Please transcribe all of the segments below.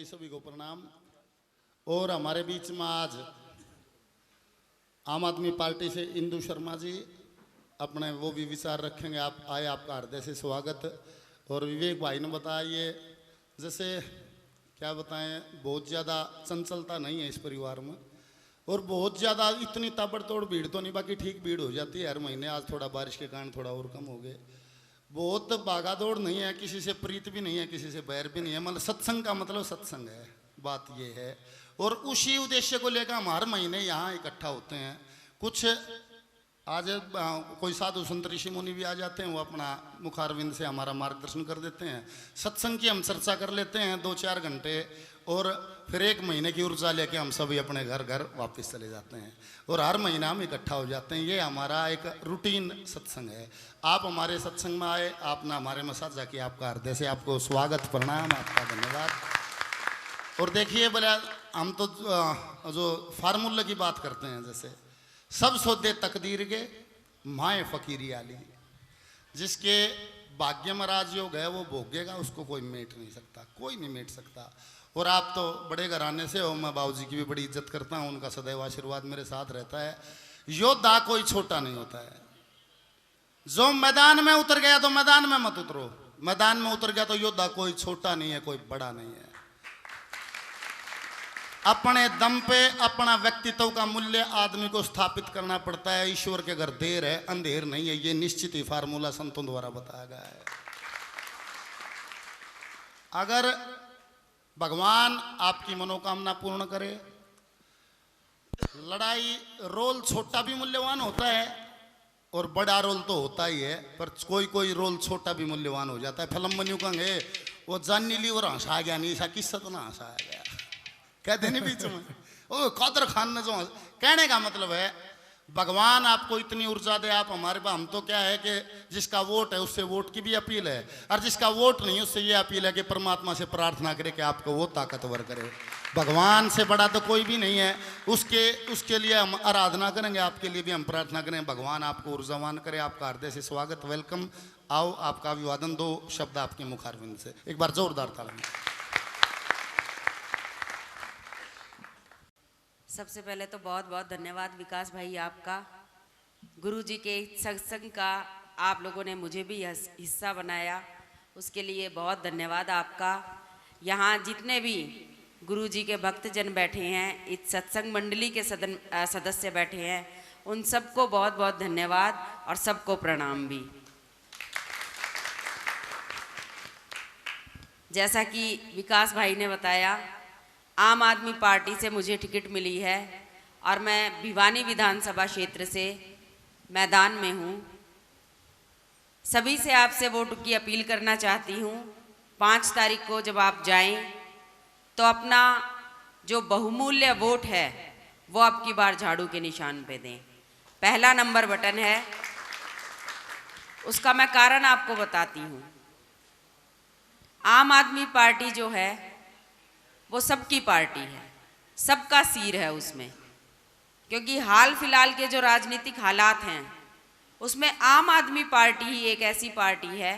जी सभी को प्रणाम। और हमारे बीच में आज आम आदमी पार्टी से इंदु शर्मा जी अपने वो भी विचार रखेंगे। आप आए, आपका हृदय से स्वागत। और विवेक भाई ने बताया, ये जैसे क्या बताएं, बहुत ज़्यादा चंचलता नहीं है इस परिवार में, और बहुत ज़्यादा इतनी ताबड़तोड़ भीड़ तो नहीं, बाकी ठीक भीड़ हो जाती है हर महीने। आज थोड़ा बारिश के कारण थोड़ा और कम हो गए। बहुत भागा दौड़ नहीं है, किसी से प्रीत भी नहीं है, किसी से बैर भी नहीं है। मतलब सत्संग का मतलब सत्संग है, बात ये है। और उसी उद्देश्य को लेकर हम हर महीने यहाँ इकट्ठा होते हैं। कुछ आज कोई साधु संत ऋषि मुनि भी आ जाते हैं, वो अपना मुखारविंद से हमारा मार्गदर्शन कर देते हैं। सत्संग की हम चर्चा कर लेते हैं 2-4 घंटे, और फिर 1 महीने की ऊर्जा लेके हम सभी अपने घर घर वापस चले जाते हैं। और हर महीना हम इकट्ठा हो जाते हैं। ये हमारा एक रूटीन सत्संग है। आप हमारे सत्संग में आए, आपने हमारे में साझा किया, आपका हृदय से आपको स्वागत, प्रणाम, आपका धन्यवाद। और देखिए, बोला हम तो जो फार्मूला की बात करते हैं, जैसे सब सौदे तकदीर के माए फकीरी आली, जिसके भाग्य में राजयोग है वो भोगेगा, उसको कोई मेट नहीं सकता, कोई नहीं मेट सकता। और आप तो बड़े घराने से हो, मैं बाबूजी की भी बड़ी इज्जत करता हूँ, उनका सदैव आशीर्वाद मेरे साथ रहता है। योद्धा कोई छोटा नहीं होता है। जो मैदान में उतर गया तो मैदान में मत उतरो, मैदान में उतर गया तो योद्धा कोई छोटा नहीं है, कोई बड़ा नहीं है। अपने दम पे अपना व्यक्तित्व का मूल्य आदमी को स्थापित करना पड़ता है। ईश्वर के घर देर है, अंधेर नहीं है, ये निश्चित ही फार्मूला संतों द्वारा बताया गया है। अगर भगवान आपकी मनोकामना पूर्ण करे, लड़ाई रोल छोटा भी मूल्यवान होता है और बड़ा रोल तो होता ही है, पर कोई कोई रोल छोटा भी मूल्यवान हो जाता है। फिल्म में न्यू कहेंगे वो जानी ली और हंसा गया, नहीं ऐसा किस्सा तो ना हंसाया गया, कहते नहीं बीच में ओ कादर खान ने जो। कहने का मतलब है, भगवान आपको इतनी ऊर्जा दे, आप हमारे पास। हम तो क्या है कि जिसका वोट है उससे वोट की भी अपील है, और जिसका वोट नहीं उससे ये अपील है कि परमात्मा से प्रार्थना करे कि आपको वो ताकतवर करे। भगवान से बड़ा तो कोई भी नहीं है। उसके लिए हम आराधना करेंगे, आपके लिए भी हम प्रार्थना करें, भगवान आपको ऊर्जावान करे। आपका हृदय से स्वागत, वेलकम। आओ, आपका अभिवादन, 2 शब्द आपके मुखारविंद से एक बार जोरदार ताली। सबसे पहले तो बहुत बहुत धन्यवाद विकास भाई आपका। गुरुजी के सत्संग का आप लोगों ने मुझे भी हिस्सा बनाया, उसके लिए बहुत धन्यवाद आपका। यहाँ जितने भी गुरुजी के भक्तजन बैठे हैं, इस सत्संग मंडली के सदस्य बैठे हैं, उन सबको बहुत बहुत धन्यवाद और सबको प्रणाम भी। जैसा कि विकास भाई ने बताया, आम आदमी पार्टी से मुझे टिकट मिली है और मैं भिवानी विधानसभा क्षेत्र से मैदान में हूँ। सभी से आपसे वोट की अपील करना चाहती हूँ। 5 तारीख को जब आप जाएं तो अपना जो बहुमूल्य वोट है वो अब की बार झाड़ू के निशान पे दें। पहला नंबर बटन है, उसका मैं कारण आपको बताती हूँ। आम आदमी पार्टी जो है वो सबकी पार्टी है, सबका सिर है उसमें, क्योंकि हाल फिलहाल के जो राजनीतिक हालात हैं उसमें आम आदमी पार्टी ही एक ऐसी पार्टी है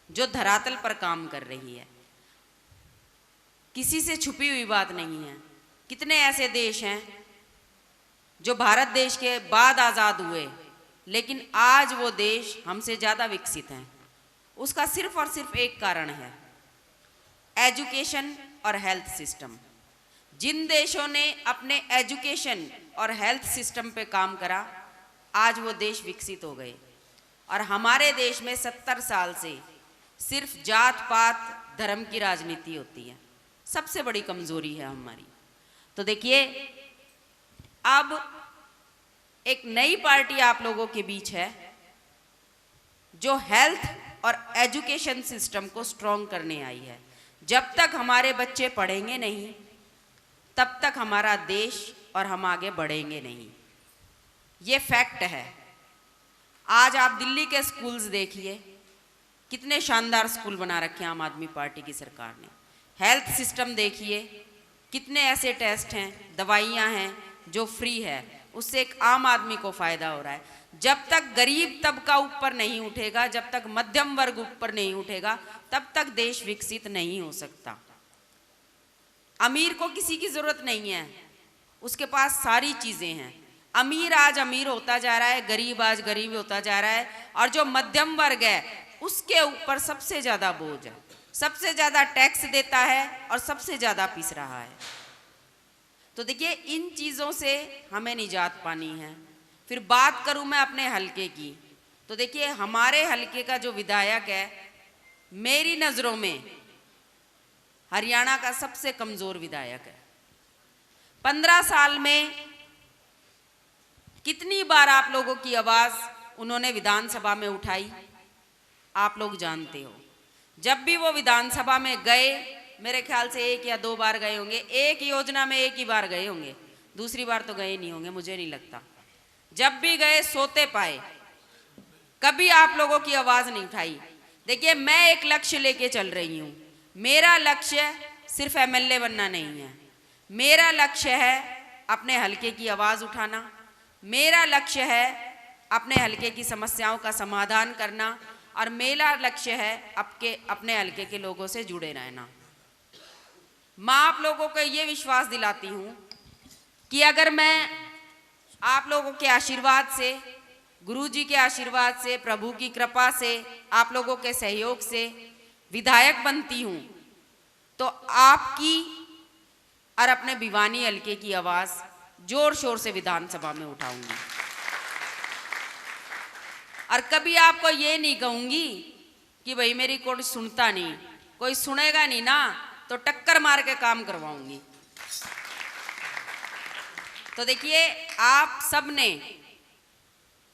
जो धरातल पर काम कर रही है। किसी से छुपी हुई बात नहीं है। कितने ऐसे देश हैं जो भारत देश के बाद आज़ाद हुए, लेकिन आज वो देश हमसे ज़्यादा विकसित हैं। उसका सिर्फ और सिर्फ एक कारण है, एजुकेशन और हेल्थ सिस्टम। जिन देशों ने अपने एजुकेशन और हेल्थ सिस्टम पे काम करा, आज वो देश विकसित हो गए। और हमारे देश में 70 साल से सिर्फ जात पात धर्म की राजनीति होती है, सबसे बड़ी कमजोरी है हमारी। तो देखिए, अब एक नई पार्टी आप लोगों के बीच है जो हेल्थ और एजुकेशन सिस्टम को स्ट्रॉन्ग करने आई है। जब तक हमारे बच्चे पढ़ेंगे नहीं, तब तक हमारा देश और हम आगे बढ़ेंगे नहीं। ये फैक्ट है। आज आप दिल्ली के स्कूल्स देखिए, कितने शानदार स्कूल बना रखे हैं आम आदमी पार्टी की सरकार ने। हेल्थ सिस्टम देखिए, कितने ऐसे टेस्ट हैं, दवाइयाँ हैं जो फ्री है, उससे एक आम आदमी को फ़ायदा हो रहा है। जब तक गरीब तबका ऊपर नहीं उठेगा, जब तक मध्यम वर्ग ऊपर नहीं उठेगा, तब तक देश विकसित नहीं हो सकता। अमीर को किसी की जरूरत नहीं है, उसके पास सारी चीजें हैं। अमीर आज अमीर होता जा रहा है, गरीब आज गरीब होता जा रहा है, और जो मध्यम वर्ग है उसके ऊपर सबसे ज्यादा बोझ है, सबसे ज्यादा टैक्स देता है और सबसे ज्यादा पिस रहा है। तो देखिए इन चीजों से हमें निजात पानी है। फिर बात करूं मैं अपने हलके की, तो देखिए हमारे हलके का जो विधायक है मेरी नजरों में हरियाणा का सबसे कमजोर विधायक है। 15 साल में कितनी बार आप लोगों की आवाज उन्होंने विधानसभा में उठाई, आप लोग जानते हो। जब भी वो विधानसभा में गए, मेरे ख्याल से 1 या 2 बार गए होंगे, एक योजना में 1 ही बार गए होंगे, दूसरी बार तो गए नहीं होंगे, मुझे नहीं लगता। जब भी गए सोते पाए, कभी आप लोगों की आवाज नहीं उठाई। देखिए मैं एक लक्ष्य लेके चल रही हूं। मेरा लक्ष्य सिर्फ एमएलए बनना नहीं है, मेरा लक्ष्य है अपने हलके की आवाज उठाना, मेरा लक्ष्य है अपने हलके की समस्याओं का समाधान करना, और मेरा लक्ष्य है अपने हलके के लोगों से जुड़े रहना। मैं आप लोगों को ये विश्वास दिलाती हूं कि अगर मैं आप लोगों के आशीर्वाद से, गुरुजी के आशीर्वाद से, प्रभु की कृपा से, आप लोगों के सहयोग से विधायक बनती हूं, तो आपकी और अपने भिवानी हलके की आवाज जोर शोर से विधानसभा में उठाऊंगी। और कभी आपको ये नहीं कहूंगी कि भाई मेरी कोई सुनता नहीं, कोई सुनेगा नहीं ना तो टक्कर मार के काम करवाऊंगी। तो देखिए आप सब ने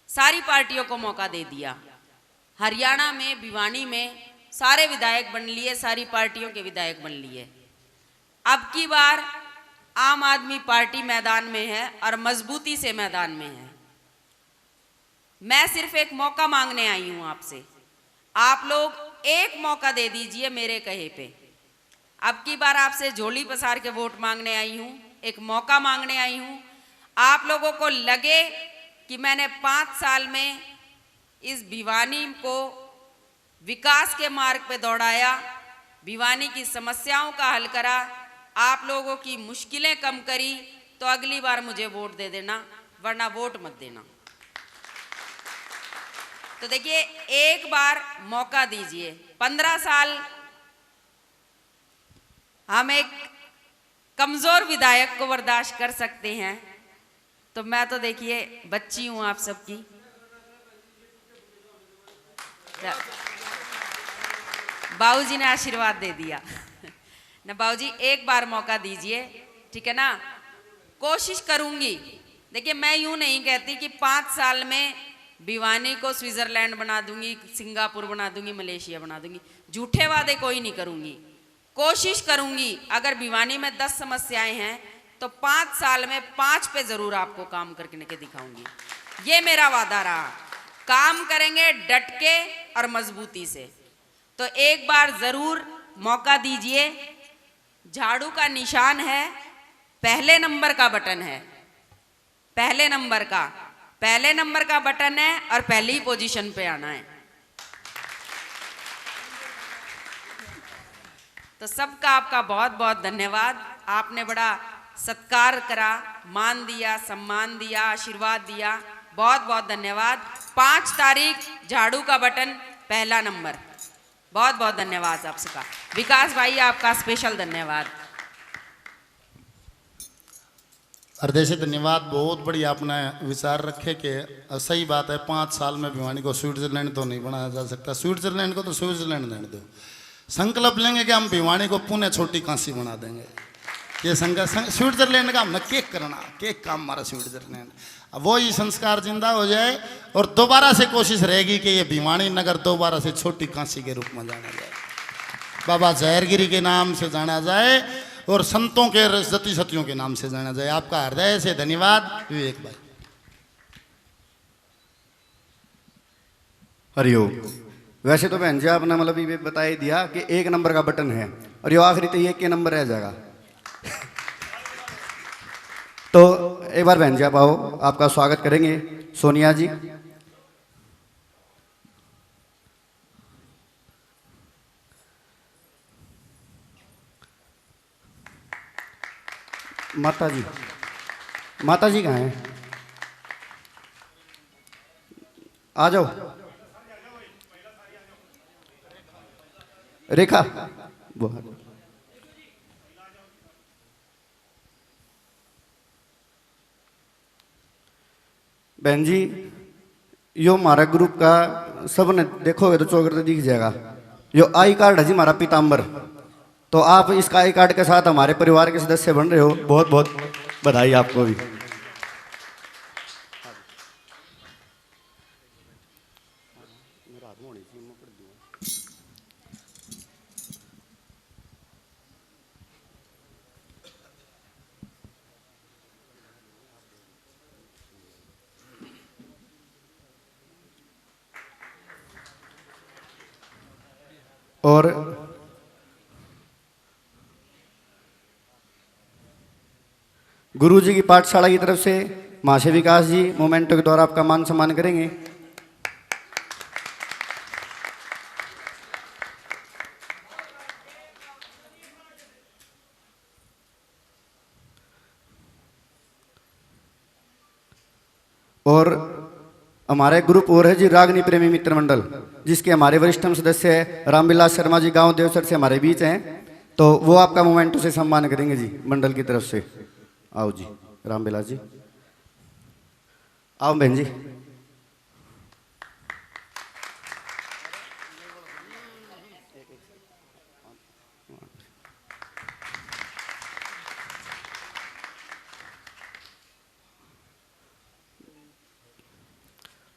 सारी पार्टियों को मौका दे दिया। हरियाणा में, भिवानी में सारे विधायक बन लिए, सारी पार्टियों के विधायक बन लिए। अब की बार आम आदमी पार्टी मैदान में है और मजबूती से मैदान में है। मैं सिर्फ एक मौका मांगने आई हूं आपसे, आप लोग एक मौका दे दीजिए मेरे कहे पे। अब की बार आपसे झोली पसार के वोट मांगने आई हूं, एक मौका मांगने आई हूं। आप लोगों को लगे कि मैंने 5 साल में इस भिवानी को विकास के मार्ग पे दौड़ाया, भिवानी की समस्याओं का हल करा, आप लोगों की मुश्किलें कम करी, तो अगली बार मुझे वोट दे देना, वरना वोट मत देना। तो देखिए एक बार मौका दीजिए। 15 साल हम एक कमजोर विधायक को बर्दाश्त कर सकते हैं, तो मैं तो देखिए बच्ची हूं आप सबकी। बाबूजी ने आशीर्वाद दे दिया ना। बाबूजी एक बार मौका दीजिए, ठीक है ना। कोशिश करूंगी। देखिए मैं यूं नहीं कहती कि 5 साल में भिवानी को स्विट्जरलैंड बना दूंगी, सिंगापुर बना दूंगी, मलेशिया बना दूंगी। झूठे वादे कोई नहीं करूंगी। कोशिश करूंगी अगर भिवानी में 10 समस्याएं हैं तो 5 साल में 5 पे जरूर आपको काम करके दिखाऊंगी। ये मेरा वादा रहा। काम करेंगे डट के और मजबूती से। तो एक बार जरूर मौका दीजिए। झाड़ू का निशान है, पहले नंबर का बटन है, पहले नंबर का बटन है और पहली ही पोजीशन पे आना है। तो सबका आपका बहुत बहुत धन्यवाद। आपने बड़ा सत्कार करा, मान दिया, सम्मान दिया, आशीर्वाद दिया, बहुत बहुत धन्यवाद। 5 तारीख झाड़ू का बटन पहला नंबर। बहुत बहुत धन्यवाद आप सबका। विकास भाई आपका स्पेशल धन्यवाद। हृदय से धन्यवाद। बहुत बढ़िया आपने विचार रखे कि सही बात है। 5 साल में भिवानी को स्विट्जरलैंड तो नहीं बनाया जा सकता। स्विट्जरलैंड को तो स्विट्जरलैंड रहने दो। संकल्प लेंगे कि हम भिवानी को पुणे छोटी काशी बना देंगे। ये स्विट्जरलैंड का हमने केक करना, केक काम हमारा स्विट्जरलैंड। अब वो ही संस्कार जिंदा हो जाए और दोबारा से कोशिश रहेगी कि ये भिवानी नगर दोबारा से छोटी काशी के रूप में जाना जाए, बाबा जहरगिरी के नाम से जाना जाए और संतों के जति सतियों के नाम से जाना जाए। आपका हृदय से धन्यवाद विवेक भाई। हरिओम। वैसे तो बहन जी आपने मतलब ये बता ही दिया कि 1 नंबर का बटन है और ये आखिरी तो 1 के नंबर रह जाएगा। तो एक बार बहन जी आप आओ, आपका स्वागत करेंगे सोनिया जी। माता जी कहाँ हैं? आ जाओ। रेखा बहन जी, यो हमारा ग्रुप का सब ने देखोगे तो चौकर दिख जाएगा। यो आई कार्ड है जी हमारा पीताम्बर। तो आप इसका आई कार्ड के साथ हमारे परिवार के सदस्य बन रहे हो, बहुत बहुत बधाई आपको भी। और गुरु जी की पाठशाला की तरफ से महाशय विकास जी मोमेंटो के द्वारा आपका मान सम्मान करेंगे। और हमारे ग्रुप और है जी रागनी प्रेमी मित्र मंडल, जिसके हमारे वरिष्ठतम सदस्य है रामविलास शर्मा जी, गांव देवसर से हमारे बीच हैं। तो वो आपका मोमेंटो से सम्मान करेंगे जी मंडल की तरफ से। आओ जी रामविलास जी, आओ बहन जी।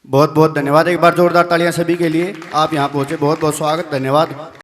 बहुत बहुत धन्यवाद, एक बार जोरदार तालियां सभी के लिए। आप यहाँ पहुंचे, बहुत बहुत स्वागत, धन्यवाद।